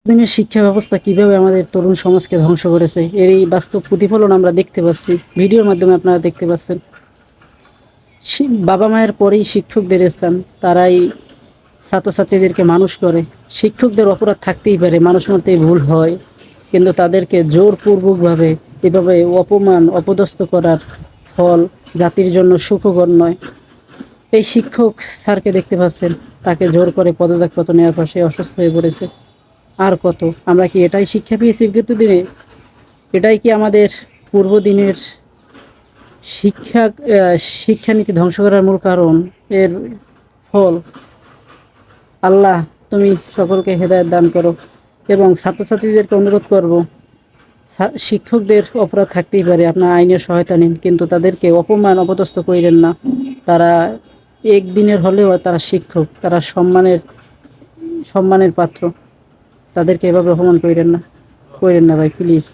দিনের শিক্ষা ব্যবস্থা কিভাবে আমাদের তরুণ সমাজকে ধ্বংস করেছে এর এই বাস্তব প্রতিফলন আমরা দেখতে পাচ্ছি, ভিডিওর মাধ্যমে আপনারা দেখতে পাচ্ছেন। বাবা মায়ের পরেই শিক্ষকদের স্থান, তারাই ছাত্রছাত্রীদেরকে মানুষ করে। শিক্ষকদের অপরাধ থাকতেই পারে, মানুষ মাত্রই ভুল হয়, কিন্তু তাদেরকে জোরপূর্বকভাবে এভাবে অপমান অপদস্থ করার ফল জাতির জন্য সুখকর নয়। এই শিক্ষক স্যারকে দেখতে পাচ্ছেন, তাকে জোর করে পদত্যাগপত্র নেওয়ার পর সে অসুস্থ হয়ে পড়েছে। আর কত, আমরা কি এটাই শিক্ষা পেয়েছি বিগত দিনে? এটাই কি আমাদের পূর্ব দিনের শিক্ষা শিক্ষানীতি ধ্বংস করার মূল কারণ, এর ফল? আল্লাহ তুমি সকলকে হেদায়েত দান করো। এবং ছাত্রছাত্রীদেরকে অনুরোধ করব, শিক্ষকদের অপরাধ থাকতেই পারে, আপনার আইনের সহায়তা নিন, কিন্তু তাদেরকে অপমান অপদস্থ করিলেন না। তারা একদিনের হলেও তারা শিক্ষক, তারা সম্মানের পাত্র। তাদেরকে এভাবে অপমান করিলেন না ভাই, প্লিজ।